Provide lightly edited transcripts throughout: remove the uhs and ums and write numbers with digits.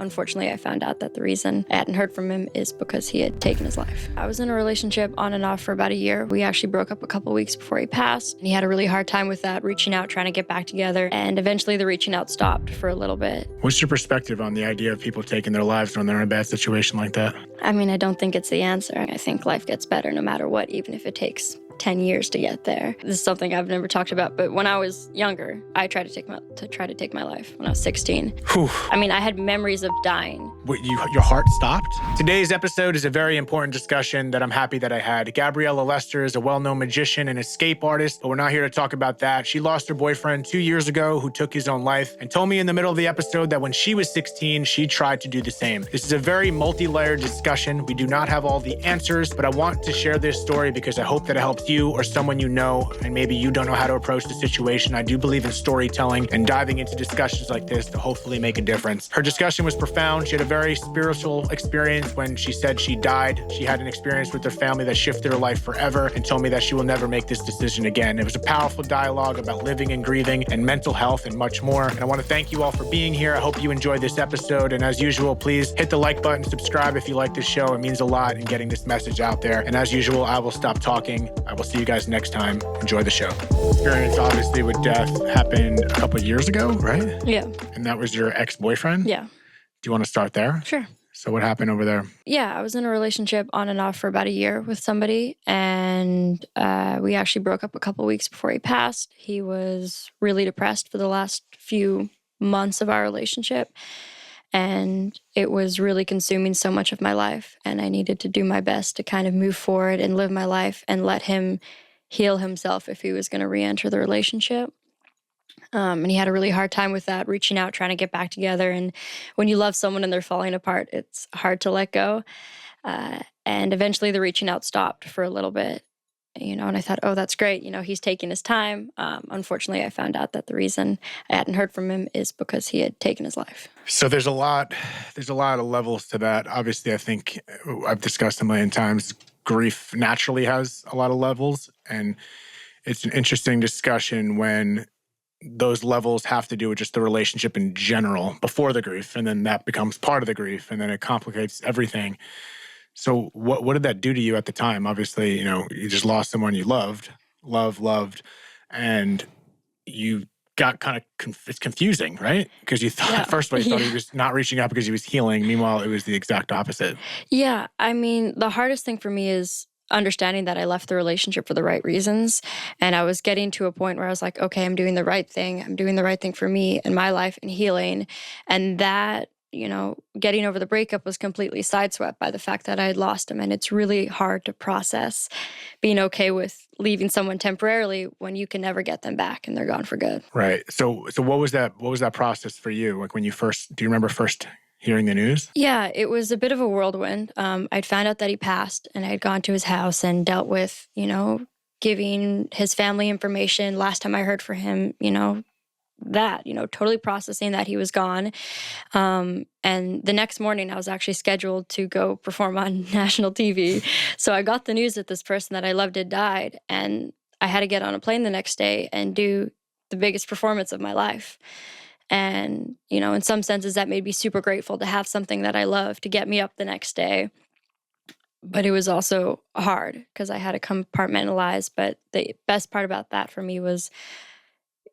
Unfortunately, I found out that the reason I hadn't heard from him is because he had taken his life. I was in a relationship on and off for about a year. We actually broke up a couple weeks before he passed. And he had a really hard time with that, reaching out, trying to get back together. And eventually the reaching out stopped for a little bit. What's your perspective on the idea of people taking their lives when they're in a bad situation like that? I mean, I don't think it's the answer. I think life gets better no matter what, even if it takes 10 years to get there. This is something I've never talked about, but when I was younger, I tried to take my life when I was 16. Whew. I mean, I had memories of dying. Your heart stopped? Today's episode is a very important discussion that I'm happy that I had. Gabriella Lester is a well-known magician and escape artist, but we're not here to talk about that. She lost her boyfriend 2 years ago who took his own life and told me in the middle of the episode that when she was 16, she tried to do the same. This is a very multi-layered discussion. We do not have all the answers, but I want to share this story because I hope that it helps you or someone you know, and maybe you don't know how to approach the situation. I do believe in storytelling and diving into discussions like this to hopefully make a difference. Her discussion was profound. She had a very spiritual experience when she said she died. She had an experience with her family that shifted her life forever and told me that she will never make this decision again. It was a powerful dialogue about living and grieving and mental health and much more. And I want to thank you all for being here. I hope you enjoyed this episode. And as usual, please hit the like button, subscribe if you like this show. It means a lot in getting this message out there. And as usual, I will stop talking. I will see you guys next time. Enjoy the show. Experience obviously with death happened a couple of years ago, right? Yeah. And that was your ex-boyfriend? Yeah. Do you want to start there? Sure. So what happened over there? Yeah, I was in a relationship on and off for about a year with somebody, and we actually broke up a couple weeks before he passed. He was really depressed for the last few months of our relationship, and it was really consuming so much of my life, and I needed to do my best to kind of move forward and live my life and let him heal himself if he was going to re-enter the relationship. And he had a really hard time with that, reaching out, trying to get back together. And when you love someone and they're falling apart, it's hard to let go. And eventually the reaching out stopped for a little bit, and I thought, oh, that's great. He's taking his time. Unfortunately, I found out that the reason I hadn't heard from him is because he had taken his life. So there's a lot of levels to that. Obviously, I think I've discussed a million times, grief naturally has a lot of levels. And it's an interesting discussion when those levels have to do with just the relationship in general before the grief, and then that becomes part of the grief, and then it complicates everything. So what did that do to you at the time? Obviously, you just lost someone you loved, and you got kind of it's confusing, right? Because you thought at first you thought he was not reaching out because he was healing. Meanwhile, it was the exact opposite. Yeah, I mean, the hardest thing for me is understanding that I left the relationship for the right reasons. And I was getting to a point where I was like, okay, I'm doing the right thing. I'm doing the right thing for me and my life and healing. And that, getting over the breakup was completely sideswept by the fact that I had lost him. And it's really hard to process being okay with leaving someone temporarily when you can never get them back and they're gone for good. Right. So what was that process for you? Like when do you remember first hearing the news? Yeah, it was a bit of a whirlwind. I'd found out that he passed, and I'd gone to his house and dealt with, giving his family information. Last time I heard from him, totally processing that he was gone. And the next morning I was actually scheduled to go perform on national TV. So I got the news that this person that I loved had died, and I had to get on a plane the next day and do the biggest performance of my life. And, in some senses that made me super grateful to have something that I love to get me up the next day. But it was also hard because I had to compartmentalize. But the best part about that for me was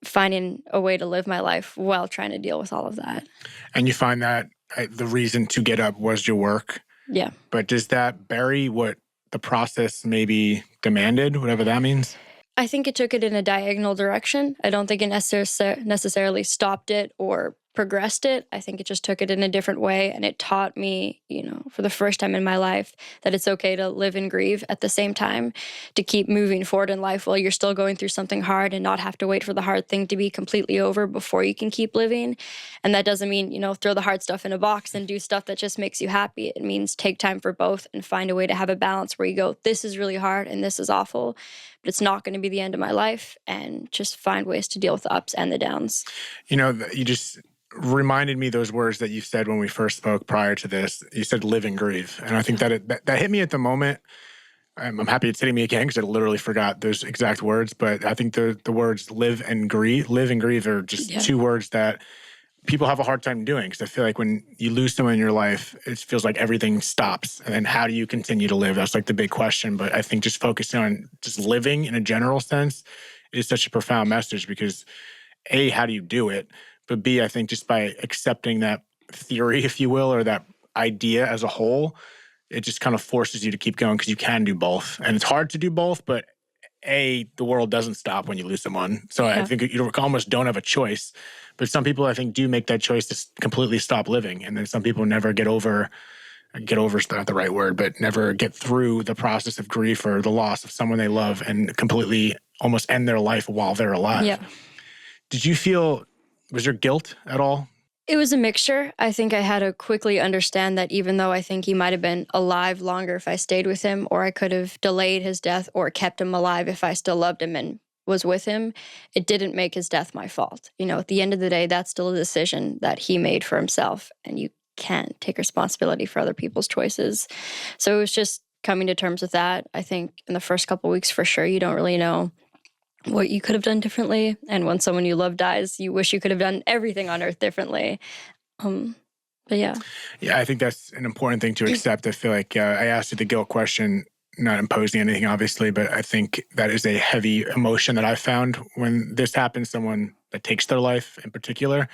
finding a way to live my life while trying to deal with all of that. And you find that the reason to get up was your work. Yeah. But does that bury what the process maybe demanded, whatever that means? I think it took it in a diagonal direction. I don't think it necessarily stopped it or progressed it. I think it just took it in a different way. And it taught me, for the first time in my life, that it's okay to live and grieve at the same time, to keep moving forward in life while you're still going through something hard and not have to wait for the hard thing to be completely over before you can keep living. And that doesn't mean, throw the hard stuff in a box and do stuff that just makes you happy. It means take time for both and find a way to have a balance where you go, this is really hard and this is awful, but it's not going to be the end of my life, and just find ways to deal with the ups and the downs. You just reminded me those words that you said when we first spoke prior to this. You said live and grieve. And I think that hit me at the moment. I'm happy it's hitting me again because I literally forgot those exact words. But I think the words live and grieve are just two words that people have a hard time doing, because I feel like when you lose someone in your life, it feels like everything stops. And then how do you continue to live? That's like the big question. But I think just focusing on just living in a general sense is such a profound message, because A, how do you do it? But B, I think just by accepting that theory, if you will, or that idea as a whole, it just kind of forces you to keep going, because you can do both. And it's hard to do both, but A, the world doesn't stop when you lose someone. So I Yeah. think you almost don't have a choice. But some people, I think, do make that choice to completely stop living. And then some people never get over is not the right word, but never get through the process of grief or the loss of someone they love and completely almost end their life while they're alive. Yeah. Did you feel, was there guilt at all? It was a mixture. I think I had to quickly understand that even though I think he might have been alive longer if I stayed with him, or I could have delayed his death or kept him alive if I still loved him and was with him, it didn't make his death my fault. You know, at the end of the day, that's still a decision that he made for himself, and you can't take responsibility for other people's choices. So it was just coming to terms with that. I think in the first couple of weeks, for sure, you don't really know what you could have done differently. And when someone you love dies, you wish you could have done everything on earth differently. But yeah. Yeah, I think that's an important thing to accept. I feel like I asked you the guilt question, not imposing anything, obviously, but I think that is a heavy emotion that I found when this happens, someone that takes their life in particular.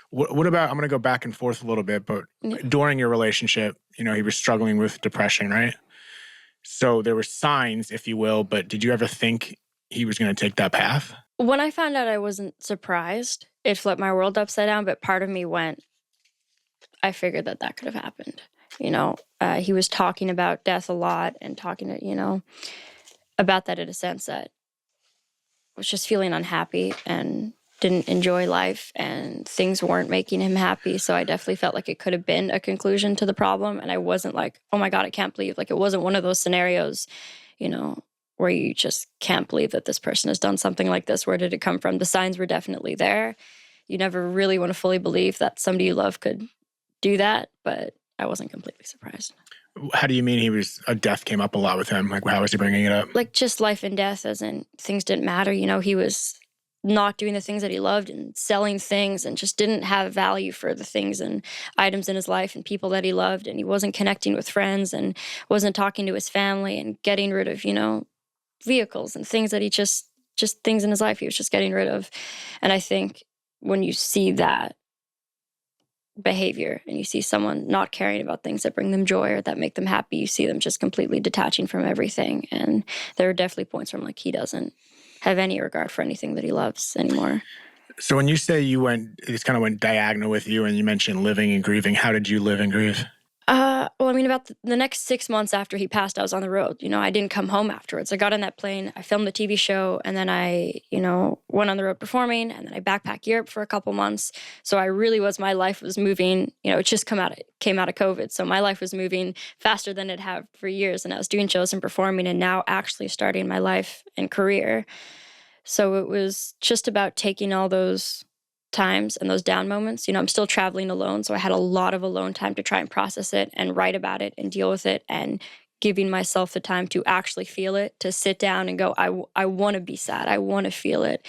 What about, I'm going to go back and forth a little bit, but during your relationship, you know, he was struggling with depression, right? So there were signs, if you will, but did you ever think he was going to take that path? When I found out, I wasn't surprised. It flipped my world upside down, but part of me went, I figured that that could have happened. You know, he was talking about death a lot and talking to, you know, about that in a sense that was just feeling unhappy and didn't enjoy life, and things weren't making him happy. So I definitely felt like it could have been a conclusion to the problem. And I wasn't like, oh my God, I can't believe, like, it wasn't one of those scenarios, you know, where you just can't believe that this person has done something like this. Where did it come from? The signs were definitely there. You never really want to fully believe that somebody you love could do that, but I wasn't completely surprised. How do you mean a death came up a lot with him? Like, how was he bringing it up? Like, just life and death, as in things didn't matter. You know, he was not doing the things that he loved and selling things, and just didn't have value for the things and items in his life and people that he loved. And he wasn't connecting with friends and wasn't talking to his family, and getting rid of, you know, vehicles and things that he just things in his life he was just getting rid of. And I think when you see that behavior and you see someone not caring about things that bring them joy or that make them happy, you see them just completely detaching from everything. And there are definitely points where I'm like, he doesn't have any regard for anything that he loves anymore. So when you say it kind of went diagonal with you, and you mentioned living and grieving, how did you live and grieve? Well, I mean, about the next 6 months after he passed, I was on the road. You know, I didn't come home afterwards. I got on that plane, I filmed the TV show, and then I, you know, went on the road performing, and then I backpacked Europe for a couple months. So I really my life was moving, you know, it just came out of COVID. So my life was moving faster than it had for years. And I was doing shows and performing, and now actually starting my life and career. So it was just about taking all those times and those down moments. You know, I'm still traveling alone, so I had a lot of alone time to try and process it and write about it and deal with it, and giving myself the time to actually feel it, to sit down and go, I want to be sad. I want to feel it,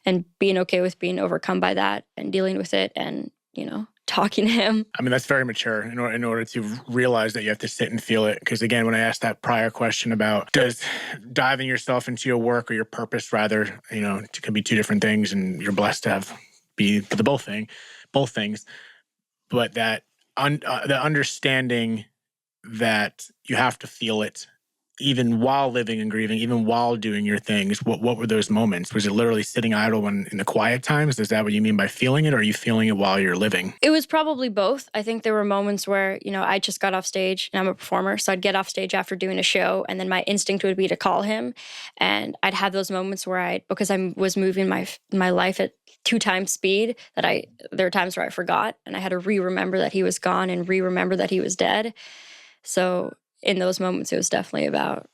and being okay with being overcome by that and dealing with it, and, you know, talking to him. I mean, that's very mature in order to realize that you have to sit and feel it. Because again, when I asked that prior question about does diving yourself into your work or your purpose, rather, you know, it could be two different things, and you're blessed to be the both things, but that the understanding that you have to feel it even while living and grieving, even while doing your things. What were those moments? Was it literally sitting idle in the quiet times? Is that what you mean by feeling it, or are you feeling it while you're living? It was probably both. I think there were moments where, you know, I just got off stage, and I'm a performer, so I'd get off stage after doing a show, and then my instinct would be to call him. And I'd have those moments where because I was moving my life at 2 times speed, there were times where I forgot, and I had to remember that he was gone and remember that he was dead. So in those moments, it was definitely about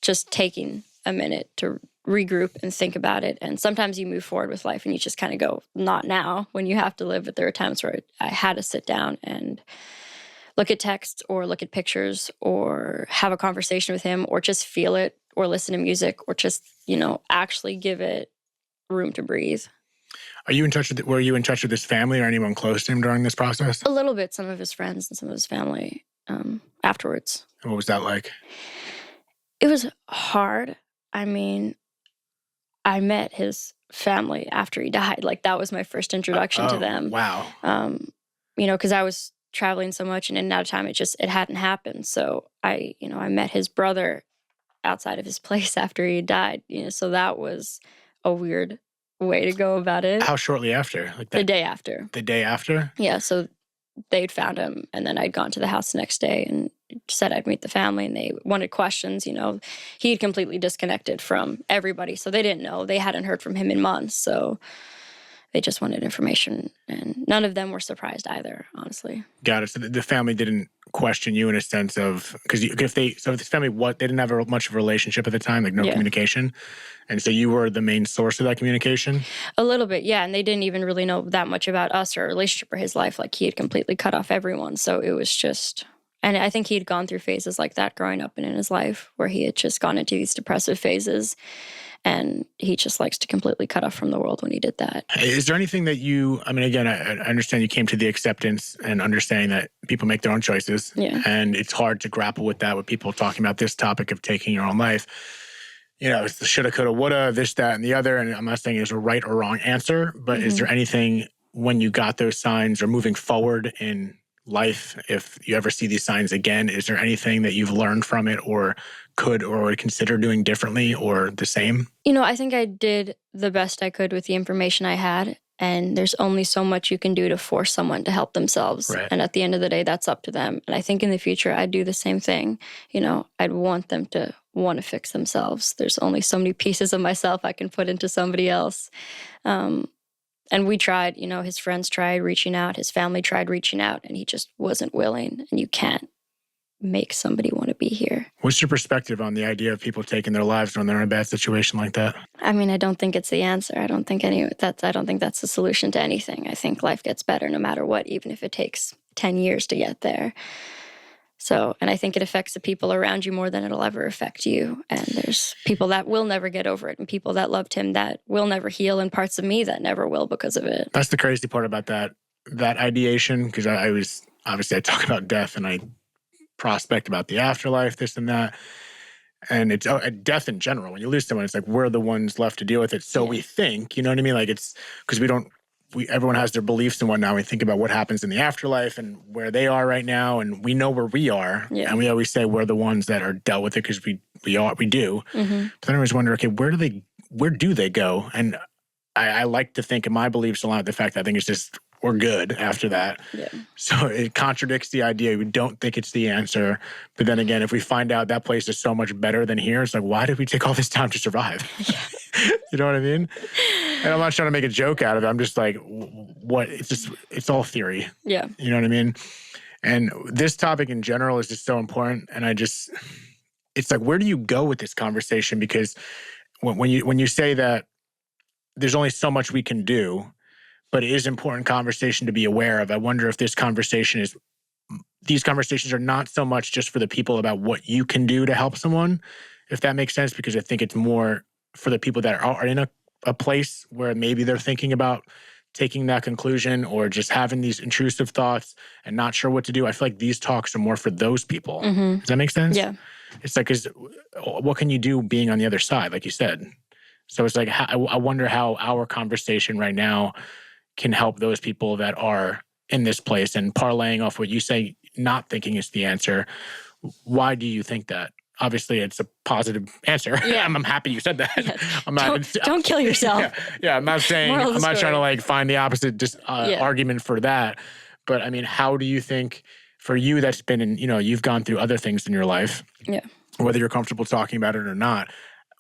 just taking a minute to regroup and think about it. And sometimes you move forward with life and you just kind of go, not now, when you have to live. But there are times where I had to sit down and look at texts or look at pictures or have a conversation with him, or just feel it, or listen to music, or just, you know, actually give it room to breathe. Were you in touch with his family or anyone close to him during this process? A little bit, some of his friends and some of his family afterwards. And what was that like? It was hard. I mean, I met his family after he died. Like, that was my first introduction to them. Wow. Because I was traveling so much and in and out of time, it hadn't happened. So I met his brother outside of his place after he died. So that was a weird way to go about it. How shortly after? Like the day after. The day after? Yeah, so they'd found him, and then I'd gone to the house the next day and said I'd meet the family, and they wanted questions. He had completely disconnected from everybody, so they didn't know. They hadn't heard from him in months, so they just wanted information, and none of them were surprised either, honestly. Got it. So the family didn't question you in a sense of, because if this family, they didn't have much of a relationship at the time, like no communication, and so you were the main source of that communication? A little bit, yeah, and they didn't even really know that much about us or our relationship or his life. Like, he had completely cut off everyone, so it was just... And I think he had gone through phases like that growing up and in his life, where he had just gone into these depressive phases, and he just likes to completely cut off from the world when he did that. Is there anything that again, I understand you came to the acceptance and understanding that people make their own choices. Yeah. And it's hard to grapple with that with people talking about this topic of taking your own life. It's the shoulda, coulda, woulda, this, that, and the other. And I'm not saying there's a right or wrong answer, but is there anything when you got those signs or moving forward in life, if you ever see these signs again, is there anything that you've learned from it or could or would consider doing differently or the same? I think I did the best I could with the information I had, and there's only so much you can do to force someone to help themselves. Right. And at the end of the day, that's up to them. And I think in the future, I'd do the same thing. I'd want them to want to fix themselves. There's only so many pieces of myself I can put into somebody else. And we tried, his friends tried reaching out, his family tried reaching out, and he just wasn't willing. And you can't make somebody want to be here. What's your perspective on the idea of people taking their lives when they're in a bad situation like that? I mean, I don't think it's the answer. I don't think that's the solution to anything. I think life gets better no matter what, even if it takes 10 years to get there. So, and I think it affects the people around you more than it'll ever affect you. And there's people that will never get over it, and people that loved him that will never heal, and parts of me that never will because of it. That's the crazy part about that ideation, because I talk about death and I prospect about the afterlife, this and that. And it's death in general. When you lose someone, it's like we're the ones left to deal with it. So we think, you know what I mean? Like, it's because everyone has their beliefs and whatnot. We think about what happens in the afterlife and where they are right now, and we know where we are. Yeah. And we always say we're the ones that are dealt with it because we do. Mm-hmm. But then I always wonder, okay, where do they go? And I like to think, and my beliefs align with the fact that I think it's just we're good after that. Yeah. So it contradicts the idea. We don't think it's the answer. But then again, if we find out that place is so much better than here, it's like, why did we take all this time to survive? Yeah. You know what I mean? And I'm not trying to make a joke out of it. I'm just like, what? It's all theory. Yeah. You know what I mean? And this topic in general is just so important. And it's like, where do you go with this conversation? Because when you say that there's only so much we can do, but it is important conversation to be aware of. I wonder if these conversations are not so much just for the people about what you can do to help someone, if that makes sense, because I think it's more for the people that are in a place where maybe they're thinking about taking that conclusion or just having these intrusive thoughts and not sure what to do. I feel like these talks are more for those people. Mm-hmm. Does that make sense? Yeah. It's like, what can you do being on the other side, like you said? So it's like, I wonder how our conversation right now can help those people that are in this place. And parlaying off what you say, not thinking is the answer. Why do you think that? Obviously, it's a positive answer. Yeah. I'm happy you said that. Yeah. I'm not, don't kill yourself. Yeah, I'm not saying, I'm not trying to like find the opposite argument for that. But I mean, how do you think for you that's been in, you've gone through other things in your life, whether you're comfortable talking about it or not,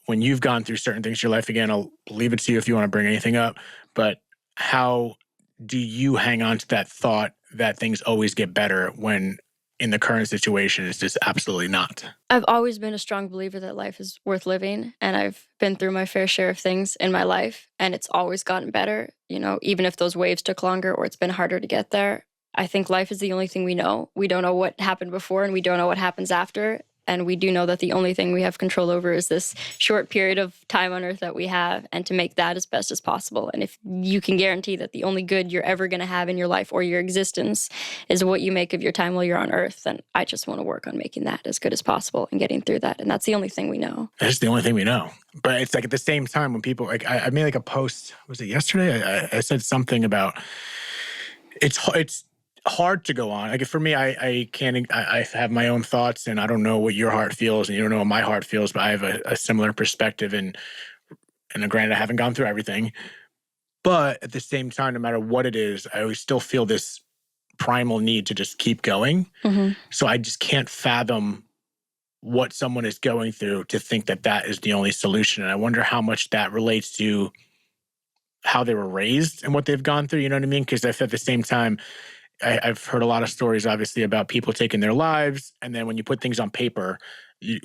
when you've gone through certain things in your life, again, I'll leave it to you if you want to bring anything up, but how do you hang on to that thought that things always get better when in the current situation it's just absolutely not? I've always been a strong believer that life is worth living, and I've been through my fair share of things in my life, and it's always gotten better, even if those waves took longer or it's been harder to get there. I think life is the only thing we know. We don't know what happened before, and we don't know what happens after. And we do know that the only thing we have control over is this short period of time on earth that we have, and to make that as best as possible. And if you can guarantee that the only good you're ever going to have in your life or your existence is what you make of your time while you're on earth, then I just want to work on making that as good as possible and getting through that. And that's the only thing we know. That's the only thing we know. But it's like at the same time when people, like I made like a post, was it yesterday? I said something about it's hard to go on. Like for me, I can't, I have my own thoughts, and I don't know what your heart feels and you don't know what my heart feels, but I have a similar perspective, and granted, I haven't gone through everything, but at the same time, no matter what it is, I always still feel this primal need to just keep going. Mm-hmm. So I just can't fathom what someone is going through to think that that is the only solution. And I wonder how much that relates to how they were raised and what they've gone through. You know what I mean? Because at the same time, I've heard a lot of stories, obviously, about people taking their lives. And then when you put things on paper,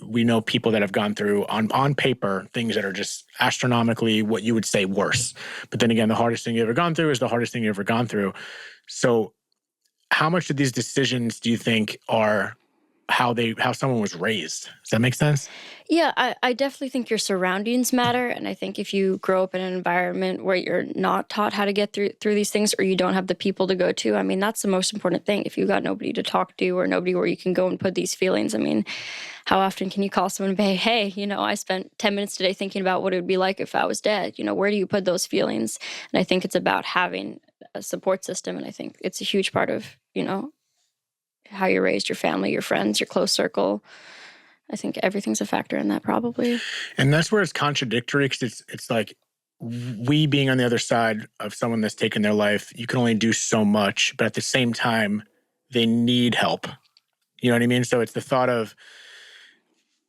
we know people that have gone through on paper things that are just astronomically what you would say worse. But then again, the hardest thing you've ever gone through is the hardest thing you've ever gone through. So how much of these decisions do you think are how someone was raised? Does that make sense? Yeah, I definitely think your surroundings matter. And I think if you grow up in an environment where you're not taught how to get through these things, or you don't have the people to go to, I mean, that's the most important thing. If you've got nobody to talk to or nobody where you can go and put these feelings, I mean, how often can you call someone and say, hey, I spent 10 minutes today thinking about what it would be like if I was dead? Where do you put those feelings? And I think it's about having a support system. And I think it's a huge part of, how you're raised, your family, your friends, your close circle. I think everything's a factor in that, probably. And that's where it's contradictory, because it's like we being on the other side of someone that's taken their life, you can only do so much, but at the same time, they need help. You know what I mean? So it's the thought of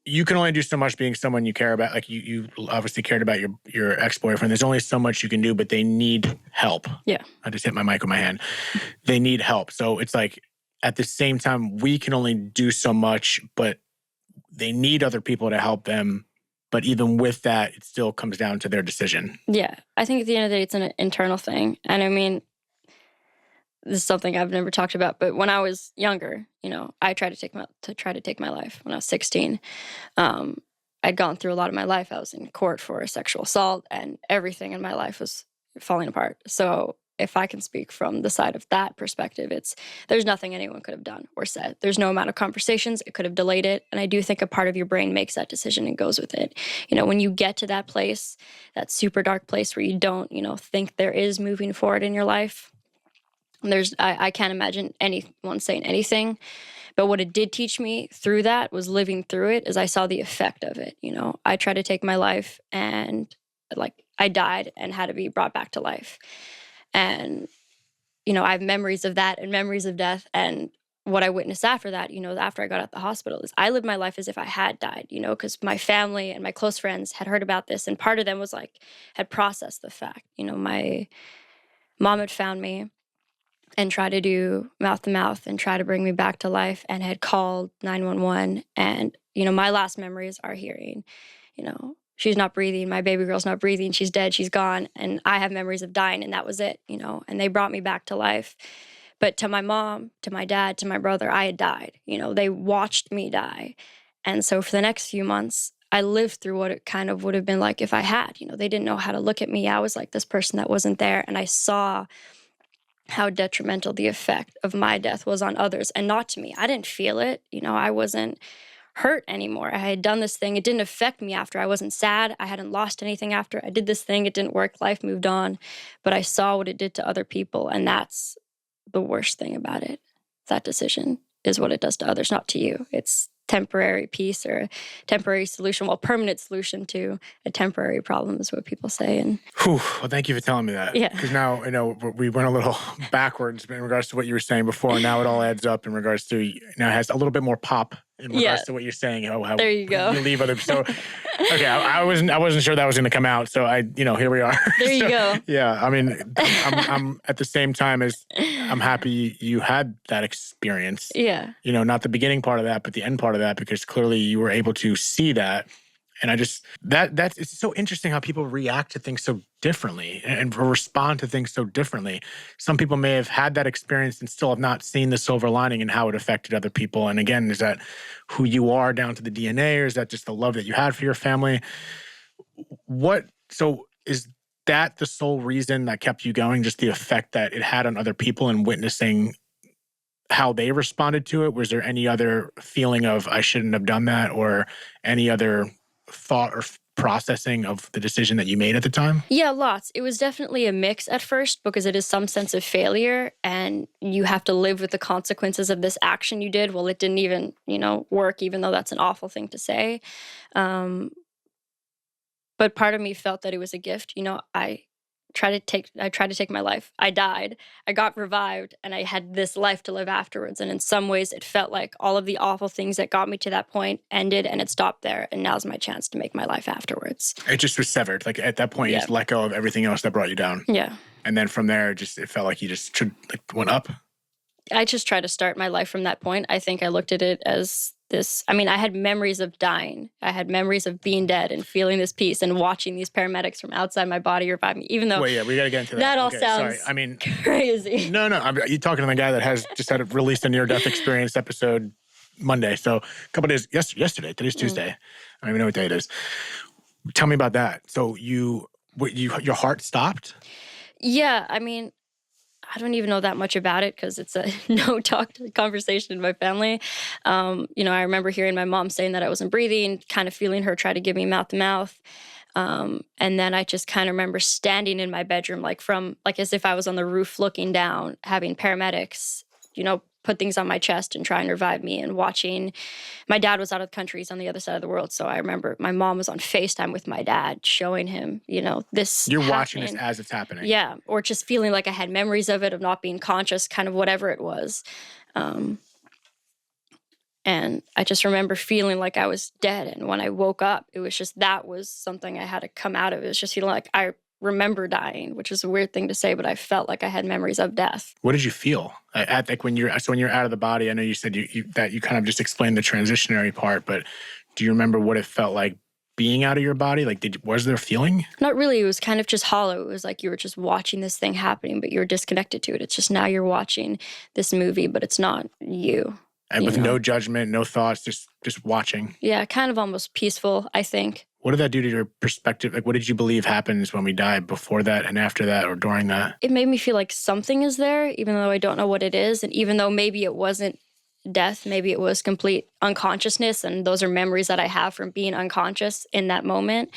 you can only do so much being someone you care about. Like you obviously cared about your ex-boyfriend. There's only so much you can do, but they need help. Yeah. I just hit my mic with my hand. They need help. So it's like at the same time, we can only do so much, but they need other people to help them. But even with that, it still comes down to their decision. Yeah. I think at the end of the day, it's an internal thing. And I mean, this is something I've never talked about, but when I was younger, I tried to take my life when I was 16. I'd gone through a lot of my life. I was in court for a sexual assault, and everything in my life was falling apart. So if I can speak from the side of that perspective, there's nothing anyone could have done or said. There's no amount of conversations. It could have delayed it. And I do think a part of your brain makes that decision and goes with it. When you get to that place, that super dark place where you don't, think there is moving forward in your life, I can't imagine anyone saying anything. But what it did teach me through that was living through it, is I saw the effect of it. I tried to take my life, and I died and had to be brought back to life. And, I have memories of that and memories of death. And what I witnessed after that, after I got out of the hospital, is I lived my life as if I had died, because my family and my close friends had heard about this. And part of them was had processed the fact. My mom had found me and tried to do mouth to mouth and try to bring me back to life, and had called 911. And, my last memories are hearing, she's not breathing. My baby girl's not breathing. She's dead. She's gone. And I have memories of dying, and that was it, and they brought me back to life. But to my mom, to my dad, to my brother, I had died. They watched me die. And so for the next few months, I lived through what it kind of would have been like if I had. They didn't know how to look at me. I was like this person that wasn't there. And I saw how detrimental the effect of my death was on others, and not to me. I didn't feel it. I wasn't hurt anymore. I had done this thing. It didn't affect me after. I wasn't sad. I hadn't lost anything after. I did this thing. It didn't work. Life moved on. But I saw what it did to other people, and that's the worst thing about it. That decision is what it does to others, not to you. It's temporary peace or a temporary solution, permanent solution to a temporary problem is what people say. And Well, thank you for telling me that. Yeah. Because now, we went a little backwards in regards to what you were saying before. Now it all adds up in regards to, now it has a little bit more pop in regards to what you're saying. How there you go. You leave other, so, okay, I wasn't sure that was going to come out. So here we are. There you go. Yeah. I mean, I'm at the same time as I'm happy you had that experience. Yeah. Not the beginning part of that, but the end part of that, because clearly you were able to see that And I just, that's, it's so interesting how people react to things so differently and respond to things so differently. Some people may have had that experience and still have not seen the silver lining and how it affected other people. And again, is that who you are down to the DNA, or is that just the love that you had for your family? So is that the sole reason that kept you going? Just the effect that it had on other people and witnessing how they responded to it? Was there any other feeling of I shouldn't have done that, or any other thought or processing of the decision that you made at the time? Yeah, lots. It was definitely a mix at first because it is some sense of failure and you have to live with the consequences of this action you did. Well, it didn't even, work, even though that's an awful thing to say. Um, but part of me felt that it was a gift. I tried to take my life. I died. I got revived and I had this life to live afterwards. And in some ways it felt like all of the awful things that got me to that point ended and it stopped there. And now's my chance to make my life afterwards. It just was severed. Like at that point, you Yeah. just let go of everything else that brought you down. Yeah. And then from there, it felt like you just went up. I just tried to start my life from that point. I think I looked at it as I had memories of dying. I had memories of being dead and feeling this peace and watching these paramedics from outside my body revive me, even though Well, yeah, we got to get into that. That all Okay, sounds sorry. crazy. No. You're talking to the guy that has just had released a near-death experience episode Monday. So a couple days, yesterday, today's Tuesday. I don't even know what day it is. Tell me about that. So your heart stopped? Yeah, I don't even know that much about it because it's a no-talk conversation in my family. I remember hearing my mom saying that I wasn't breathing, kind of feeling her try to give me mouth-to-mouth. And then I just kind of remember standing in my bedroom, like as if I was on the roof looking down, having paramedics, put things on my chest and try and revive me, and watching. My dad was out of the country, he's on the other side of the world. So I remember my mom was on FaceTime with my dad, showing him, this You're happening. watching this as it's happening. Yeah, or just feeling like I had memories of it, of not being conscious, kind of whatever it was. And I just remember feeling like I was dead. And when I woke up, it was just, that was something I had to come out of. It was just feeling like I remember dying, which is a weird thing to say, but I felt like I had memories of death. What did you feel? I think when you're out of the body, I know you said that you kind of just explained the transitionary part, but do you remember what it felt like being out of your body? Like, was there a feeling? Not really. It was kind of just hollow. It was like you were just watching this thing happening, but you were disconnected to it. It's just now you're watching this movie, but it's not you. And with no judgment, no thoughts, just watching. Yeah, kind of almost peaceful, I think. What did that do to your perspective? Like, what did you believe happens when we die, before that and after that or during that? It made me feel like something is there, even though I don't know what it is. And even though maybe it wasn't death, maybe it was complete unconsciousness. And those are memories that I have from being unconscious in that moment.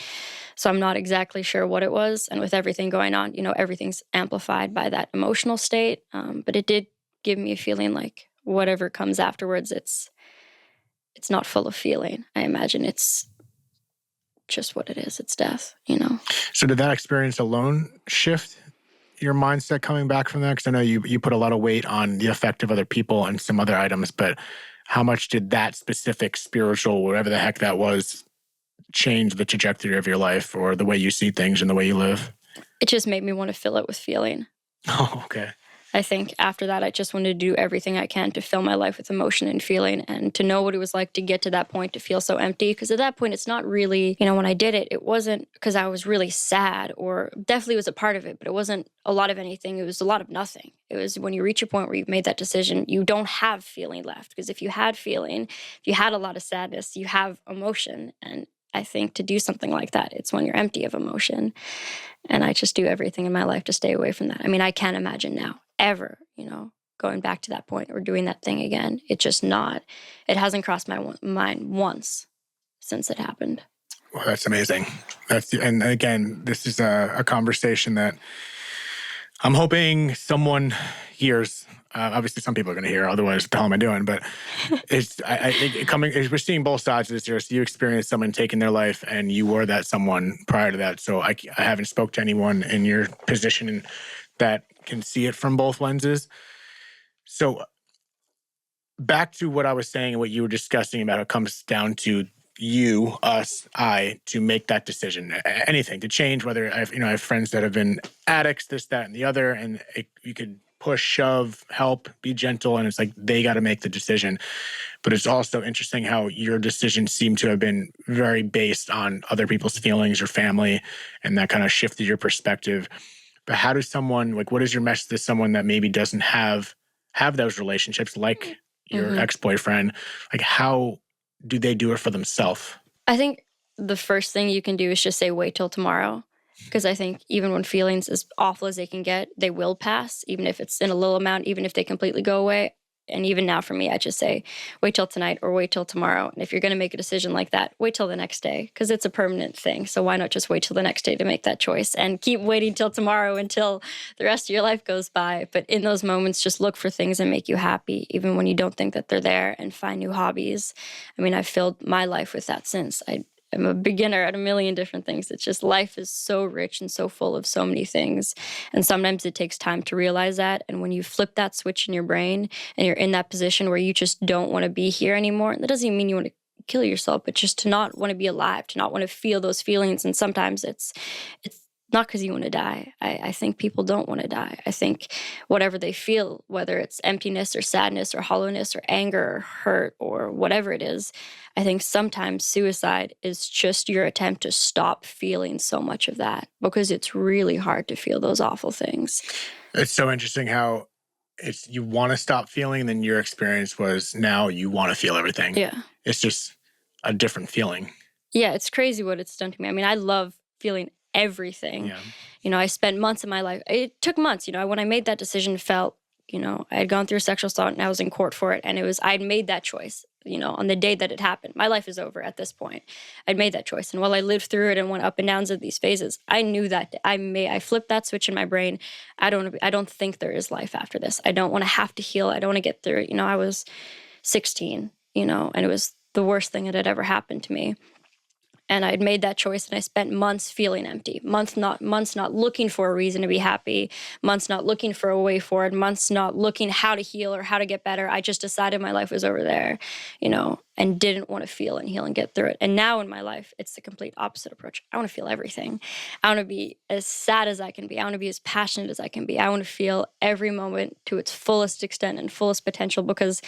So I'm not exactly sure what it was. And with everything going on, everything's amplified by that emotional state. But it did give me a feeling like whatever comes afterwards, it's not full of feeling. I imagine it's just what it is. It's death, So did that experience alone shift your mindset coming back from that? Because I know you put a lot of weight on the effect of other people and some other items, but how much did that specific spiritual, whatever the heck that was, change the trajectory of your life or the way you see things and the way you live? It just made me want to fill it with feeling. Oh, okay. I think after that, I just wanted to do everything I can to fill my life with emotion and feeling, and to know what it was like to get to that point, to feel so empty. Because at that point, it's not really, when I did it, it wasn't because I was really sad, or definitely was a part of it, but it wasn't a lot of anything. It was a lot of nothing. It was when you reach a point where you've made that decision, you don't have feeling left. Because if you had feeling, if you had a lot of sadness, you have emotion. And I think to do something like that, it's when you're empty of emotion. And I just do everything in my life to stay away from that. I can't imagine now, ever, going back to that point or doing that thing again. It hasn't crossed my mind once since it happened. Well, that's amazing. And again, this is a conversation that I'm hoping someone hears. Obviously, some people are going to hear. Otherwise, what the hell am I doing? But I think we're seeing both sides of this here. So you experienced someone taking their life, and you were that someone prior to that. So I haven't spoke to anyone in your position that can see it from both lenses. So back to what I was saying and what you were discussing about, it comes down to you, us, I, to make that decision. Anything to change, whether I have friends that have been addicts, this, that, and the other, and you could push, shove, help, be gentle, and it's like they got to make the decision. But it's also interesting how your decisions seem to have been very based on other people's feelings or family, and that kind of shifted your perspective. But how does someone, like, what is your message to someone that maybe doesn't have those relationships, like your ex-boyfriend? Like, how do they do it for themselves? I think the first thing you can do is just say, wait till tomorrow. Because I think even when feelings, as awful as they can get, they will pass, even if it's in a little amount, even if they completely go away. And even now for me, I just say, wait till tonight or wait till tomorrow. And if you're going to make a decision like that, wait till the next day, because it's a permanent thing. So why not just wait till the next day to make that choice and keep waiting till tomorrow until the rest of your life goes by. But in those moments, just look for things that make you happy, even when you don't think that they're there, and find new hobbies. I mean, I've filled my life with that since. I'm a beginner at a million different things. It's just life is so rich and so full of so many things. And sometimes it takes time to realize that. And when you flip that switch in your brain and you're in that position where you just don't want to be here anymore, that doesn't even mean you want to kill yourself, but just to not want to be alive, to not want to feel those feelings. And sometimes it's not because you want to die. I think people don't want to die. I think whatever they feel, whether it's emptiness or sadness or hollowness or anger or hurt or whatever it is, I think sometimes suicide is just your attempt to stop feeling so much of that, because it's really hard to feel those awful things. It's so interesting how you want to stop feeling, and then your experience was now you want to feel everything. Yeah. It's just a different feeling. Yeah, it's crazy what it's done to me. I mean, I love feeling everything. Yeah. You know, I spent months of my life. It took months. You know, when I made that decision, felt, I had gone through a sexual assault and I was in court for it. And I'd made that choice, on the day that it happened. My life is over at this point. I'd made that choice. And while I lived through it and went up and downs of these phases, I knew that I flipped that switch in my brain. I don't think there is life after this. I don't want to have to heal. I don't want to get through it. I was 16, and it was the worst thing that had ever happened to me. And I'd made that choice, and I spent months feeling empty, months not looking for a reason to be happy, months not looking for a way forward, months not looking how to heal or how to get better. I just decided my life was over there, and didn't want to feel and heal and get through it. And now in my life, it's the complete opposite approach. I want to feel everything. I want to be as sad as I can be. I want to be as passionate as I can be. I want to feel every moment to its fullest extent and fullest potential, because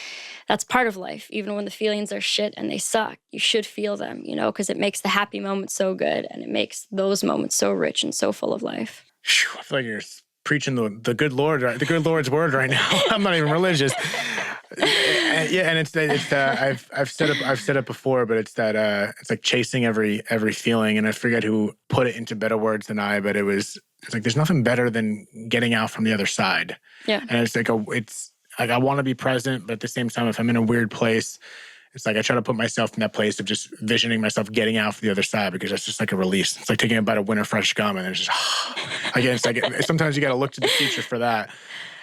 that's part of life. Even when the feelings are shit and they suck, you should feel them, because it makes the happy moments so good, and it makes those moments so rich and so full of life. I feel like you're preaching the good Lord, the good Lord's word right now. I'm not even religious. Yeah, and it's I've said it before, but it's that it's like chasing every feeling, and I forget who put it into better words than I, but it's like there's nothing better than getting out from the other side. Yeah, and it's like I want to be present, but at the same time, if I'm in a weird place, it's like I try to put myself in that place of just visioning myself getting out from the other side, because that's just like a release. It's like taking a bite of winter fresh gum, and it's just again. It's like sometimes you got to look to the future for that.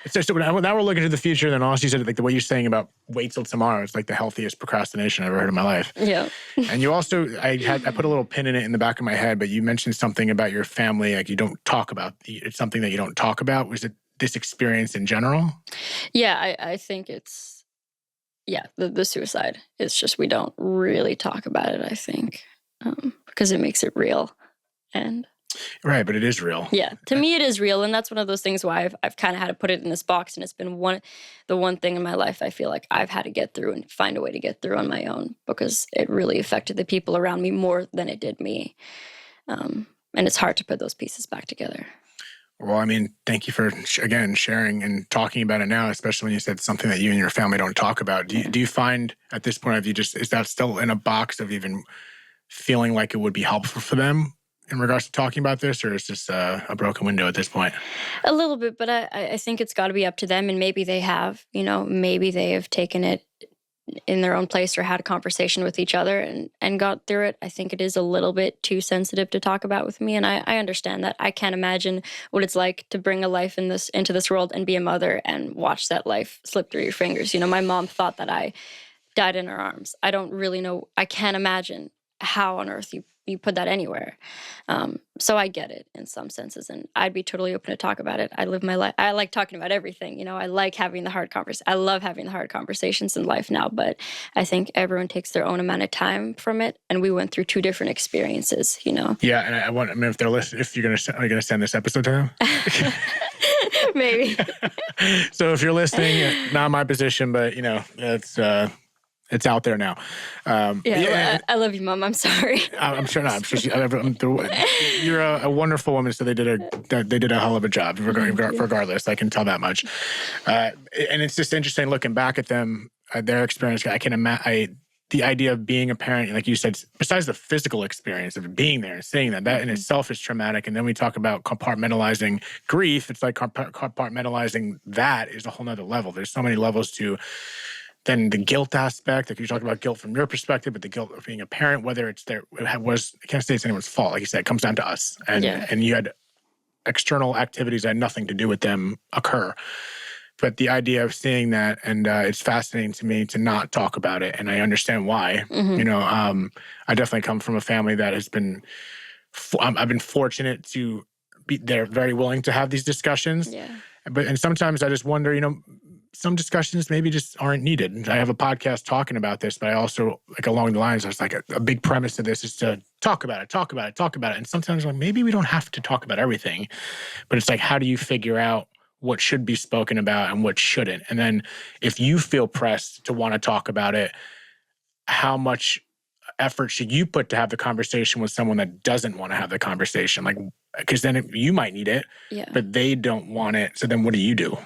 So now we're looking to the future, and then also you said, like, the way you're saying about wait till tomorrow, it's like the healthiest procrastination I've ever heard in my life. Yeah. And you also, I put a little pin in it in the back of my head, but you mentioned something about your family, like you don't talk about. It's something that you don't talk about. Was it this experience in general? Yeah, I think it's, the suicide. It's just we don't really talk about it, I think, because it makes it real. And right, but it is real. Yeah, to me it is real, and that's one of those things why I've kind of had to put it in this box, and it's been the one thing in my life I feel like I've had to get through and find a way to get through on my own, because it really affected the people around me more than it did me, and it's hard to put those pieces back together. Well, I mean, thank you for, again, sharing and talking about it now, especially when you said something that you and your family don't talk about. Do you find at this point, is that still in a box of even feeling like it would be helpful for them in regards to talking about this, or is this a broken window at this point? A little bit, but I think it's got to be up to them, and maybe they have, maybe they have taken it in their own place or had a conversation with each other and got through it. I think it is a little bit too sensitive to talk about with me, and I understand that. I can't imagine what it's like to bring a life into this world and be a mother and watch that life slip through your fingers. My mom thought that I died in her arms. I don't really know. I can't imagine how on earth you put that anywhere. So I get it in some senses, and I'd be totally open to talk about it. I live my life. I like talking about everything. I like having the hard conversations. I love having the hard conversations in life now, but I think everyone takes their own amount of time from it, and we went through two different experiences, Yeah, and if they're listening, if are you gonna send this episode to them? Maybe. So if you're listening, not my position, but it's out there now. I love you, Mom. I'm sorry. I'm sure not. I'm sure you're a wonderful woman. So they did a hell of a job. Regardless, I can tell that much. And it's just interesting looking back at them, their experience. I can imagine the idea of being a parent, like you said, besides the physical experience of being there and seeing that in itself is traumatic. And then we talk about compartmentalizing grief. It's like compartmentalizing that is a whole nother level. There's so many levels to. Then the guilt aspect, like you talk about guilt from your perspective, but the guilt of being a parent, whether it's I can't say it's anyone's fault. Like you said, it comes down to us. And you had external activities that had nothing to do with them occur. But the idea of seeing that, and it's fascinating to me to not talk about it. And I understand why. I definitely come from a family that has been, I've been fortunate to be, they're very willing to have these discussions. Yeah. And sometimes I just wonder, some discussions maybe just aren't needed. I have a podcast talking about this, but I also, like along the lines, I was like, a big premise of this is to talk about it. And sometimes I'm like, maybe we don't have to talk about everything, but it's like, how do you figure out what should be spoken about and what shouldn't? And then if you feel pressed to want to talk about it, how much effort should you put to have the conversation with someone that doesn't want to have the conversation? Like, because then you might need it, but they don't want it. So then what do you do?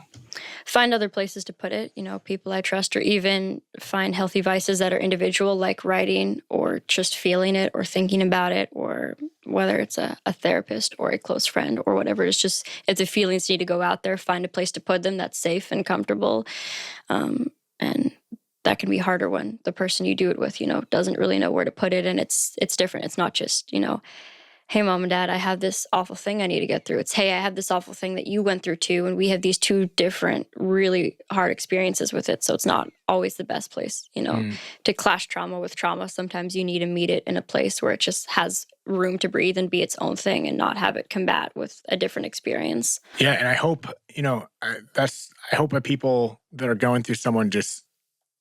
Find other places to put it, people I trust, or even find healthy vices that are individual, like writing or just feeling it or thinking about it, or whether it's a therapist or a close friend or whatever. It's just, if the feelings need to go out there, find a place to put them that's safe and comfortable. And that can be harder when the person you do it with, doesn't really know where to put it. And it's different. It's not just, hey, Mom and Dad, I have this awful thing I need to get through. It's, hey, I have this awful thing that you went through too. And we have these two different, really hard experiences with it. So it's not always the best place, to clash trauma with trauma. Sometimes you need to meet it in a place where it just has room to breathe and be its own thing and not have it combat with a different experience. Yeah. And I hope, I hope that people that are going through someone just,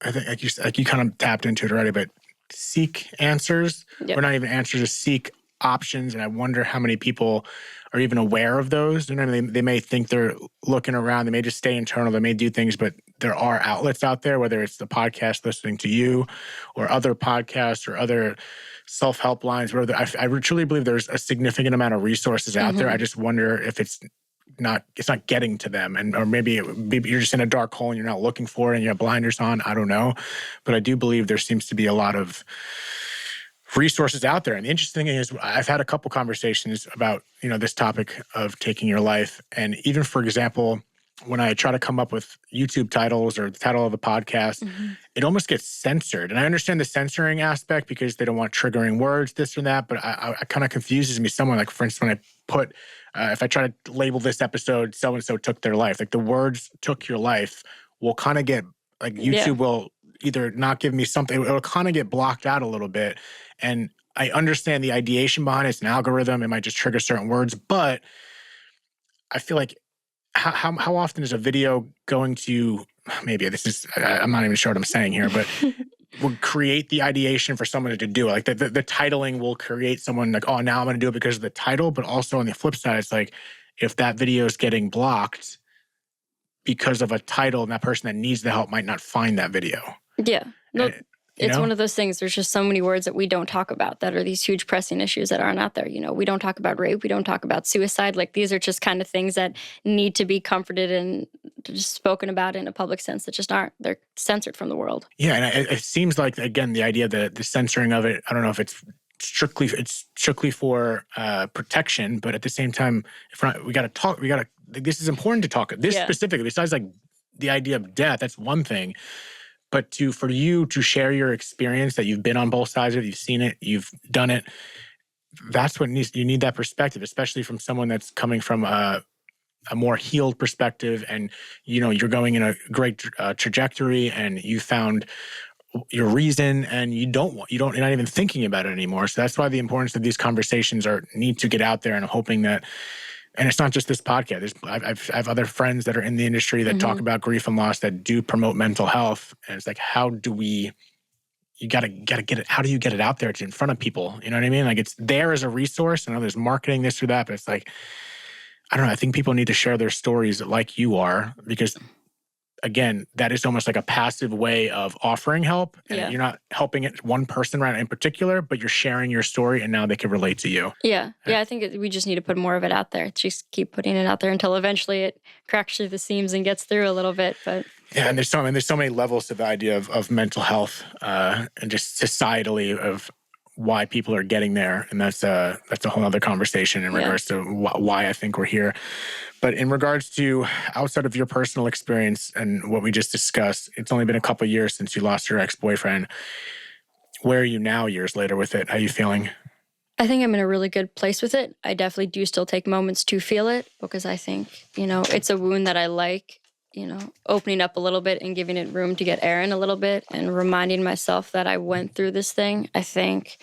I think like you kind of tapped into it already, but seek answers, or not even answers, just seek options. And I wonder how many people are even aware of those. They may think they're looking around. They may just stay internal. They may do things, but there are outlets out there, whether it's the podcast listening to you or other podcasts or other self-help lines. Where I truly believe there's a significant amount of resources out there. I just wonder if it's not getting to them. Or maybe you're just in a dark hole and you're not looking for it and you have blinders on. I don't know. But I do believe there seems to be a lot of resources out there. And the interesting thing is I've had a couple conversations about, this topic of taking your life. And even, for example, when I try to come up with YouTube titles or the title of the podcast, it almost gets censored. And I understand the censoring aspect because they don't want triggering words, this or that, but I kind of confuses me. Someone, like, for instance, when I put, if I try to label this episode, so-and-so took their life, like the words took your life will kind of get, like YouTube will either not give me something, it'll kind of get blocked out a little bit. And I understand the ideation behind it. It's an algorithm. It might just trigger certain words. But I feel like how often is a video going to, maybe this is, I'm not even sure what I'm saying here, but will create the ideation for someone to do it. Like the titling will create someone like, oh, now I'm going to do it because of the title. But also on the flip side, it's like if that video is getting blocked because of a title and that person that needs the help might not find that video. Yeah. No, it's one of those things. There's just so many words that we don't talk about that are these huge pressing issues that aren't out there. We don't talk about rape. We don't talk about suicide. Like, these are just kind of things that need to be comforted and just spoken about in a public sense that just aren't. They're censored from the world. Yeah, and it seems like, again, the idea that the censoring of it, I don't know if it's strictly for protection, but at the same time, we got to talk. This is important to talk. This specifically, besides like the idea of death, that's one thing. But for you to share your experience that you've been on both sides of it, you've seen it, you've done it, that's what you need that perspective, especially from someone that's coming from a more healed perspective. And, you're going in a great trajectory and you found your reason and you're not even thinking about it anymore. So that's why the importance of these conversations need to get out there, and I'm hoping that. And it's not just this podcast. I have other friends that are in the industry that talk about grief and loss that do promote mental health. And it's like, how do you gotta get it? How do you get it out there in front of people? You know what I mean? Like, it's there as a resource. I know there's marketing, this or that, but it's like, I don't know, I think people need to share their stories like you are, because again, that is almost like a passive way of offering help. And you're not helping it one person right in particular, but you're sharing your story and now they can relate to you. Yeah. I think we just need to put more of it out there. Just keep putting it out there until eventually it cracks through the seams and gets through a little bit. But yeah, and there's so many levels to the idea of mental health and just societally of why people are getting there, and that's a whole other conversation in regards to why I think we're here. But in regards to outside of your personal experience and what we just discussed, it's only been a couple of years since you lost your ex-boyfriend. Where are you now, years later, with it? How are you feeling? I think I'm in a really good place with it. I definitely do still take moments to feel it because I think, it's a wound that I like, opening up a little bit and giving it room to get air in a little bit and reminding myself that I went through this thing. I think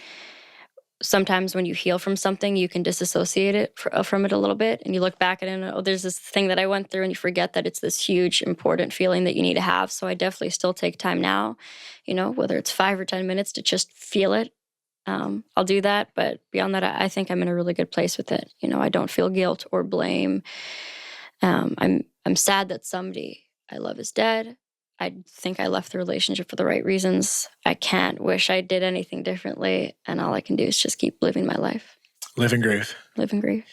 sometimes when you heal from something, you can disassociate it from it a little bit. And you look back at it and, oh, there's this thing that I went through, and you forget that it's this huge, important feeling that you need to have. So I definitely still take time now, whether it's 5 or 10 minutes to just feel it. I'll do that. But beyond that, I think I'm in a really good place with it. I don't feel guilt or blame. I'm sad that somebody I love is dead. I think I left the relationship for the right reasons. I can't wish I did anything differently. And all I can do is just keep living my life. Live and grieve. Live and grieve.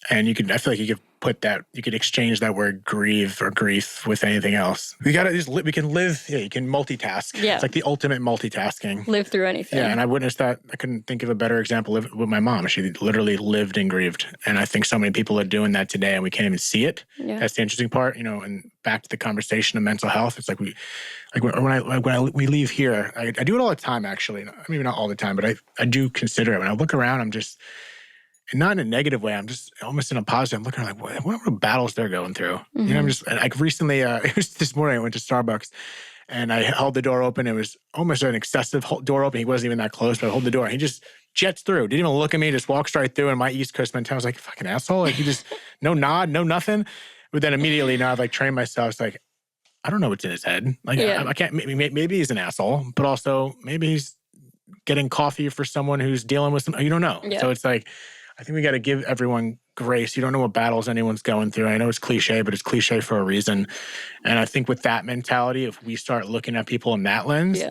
And I feel like you could exchange that word grieve or grief with anything else. We can live, you can multitask. Yeah. It's like the ultimate multitasking. Live through anything. Yeah, and I witnessed that. I couldn't think of a better example with my mom. She literally lived and grieved. And I think so many people are doing that today and we can't even see it. Yeah. That's the interesting part, and back to the conversation of mental health. It's like we leave here, I do it all the time, actually. Maybe not all the time, but I do consider it. When I look around, I'm just, and not in a negative way, I'm just almost in a positive. I'm looking like, what battles they're going through? Mm-hmm. I'm just, like recently, it was this morning, I went to Starbucks and I held the door open. It was almost an excessive door open. He wasn't even that close, but I hold the door. He just jets through. Didn't even look at me, just walks right through. And my East Coast mentality was like, fucking asshole. Like he just, no nod, no nothing. But then immediately now I've trained myself. It's like, I don't know what's in his head. Like I can't, maybe he's an asshole, but also maybe he's getting coffee for someone who's dealing with some, you don't know. Yeah. So it's like, I think we got to give everyone grace. You don't know what battles anyone's going through. I know it's cliche, but it's cliche for a reason. And I think with that mentality, if we start looking at people in that lens,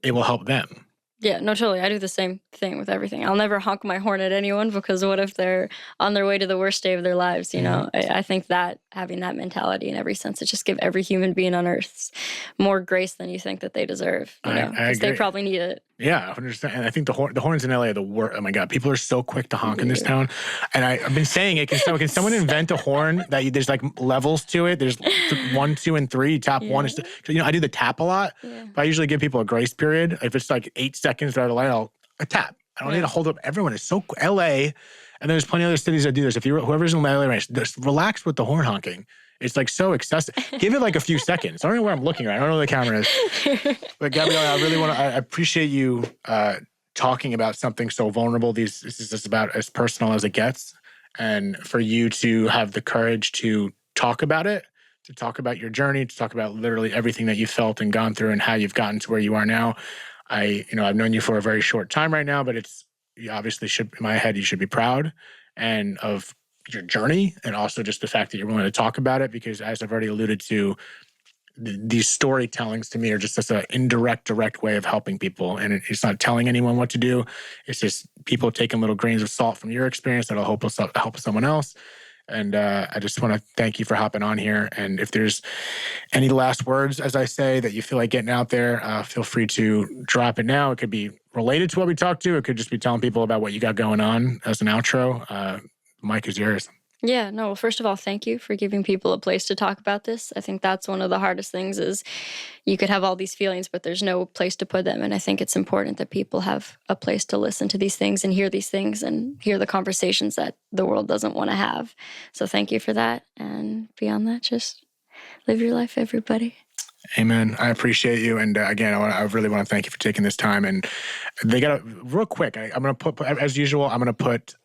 it will help them. Yeah, no, totally. I do the same thing with everything. I'll never honk my horn at anyone because what if they're on their way to the worst day of their lives, I think that having that mentality in every sense, it just give every human being on earth more grace than you think that they deserve, because they probably need it. Yeah, 100%. And I think the horns in LA are the worst. Oh my God, people are so quick to honk in this town. And I've been saying it. Can someone invent a horn that there's like levels to it? There's 1, 2, and 3. Tap 1 is, I do the tap a lot, but I usually give people a grace period. If it's like 8 seconds without a light, I tap. I don't need to hold up. Everyone is so LA, and there's plenty of other cities that do this. If whoever's in LA, right, just relax with the horn honking. It's like so excessive. Give it like a few seconds. I don't know where I'm looking right. I don't know where the camera is. But Gabriella, I appreciate you talking about something so vulnerable. This is just about as personal as it gets. And for you to have the courage to talk about it, to talk about your journey, to talk about literally everything that you felt and gone through and how you've gotten to where you are now. I've known you for a very short time right now, but you obviously should, in my head, you should be proud and of your journey, and also just the fact that you're willing to talk about it, because as I've already alluded to, these storytellings to me are just an indirect, direct way of helping people. And it's not telling anyone what to do. It's just people taking little grains of salt from your experience that'll help someone else. And I just want to thank you for hopping on here. And if there's any last words, as I say, that you feel like getting out there, feel free to drop it now. It could be related to what we talked to. It could just be telling people about what you got going on as an outro. Mic is yours. Yeah, no, well, first of all, thank you for giving people a place to talk about this. I think that's one of the hardest things is you could have all these feelings, but there's no place to put them. And I think it's important that people have a place to listen to these things and hear these things and hear the conversations that the world doesn't want to have. So thank you for that. And beyond that, just live your life, everybody. Amen. I appreciate you. And again, I really want to thank you for taking this time. And they got to, real quick, I'm going to put, as usual, I'm going to put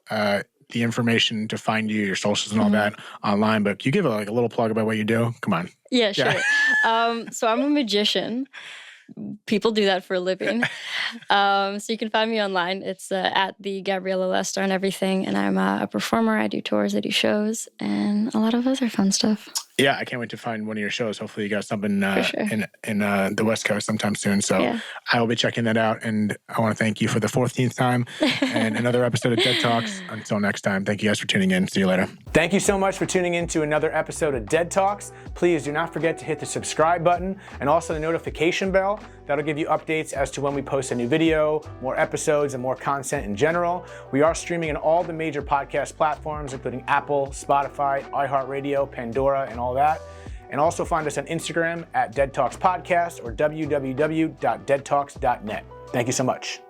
the information to find you, your socials and all that online. But can you give a little plug about what you do? Come on. Yeah, sure. So I'm a magician. people do that for a living. So you can find me online. It's at the Gabriella Lester and everything. And I'm a performer. I do tours, I do shows, and a lot of other fun stuff. Yeah, I can't wait to find one of your shows. Hopefully you got something sure. in the West Coast sometime soon. So Yeah. I will be checking that out. And I want to thank you for the 14th time and another episode of Dead Talks. Until next time, thank you guys for tuning in. See you later. Thank you so much for tuning in to another episode of Dead Talks. Please do not forget to hit the subscribe button and also the notification bell. That'll give you updates as to when we post a new video, more episodes, and more content in general. We are streaming on all the major podcast platforms, including Apple, Spotify, iHeartRadio, Pandora, and all that. And also find us on Instagram at Dead Talks Podcast or www.deadtalks.net. Thank you so much.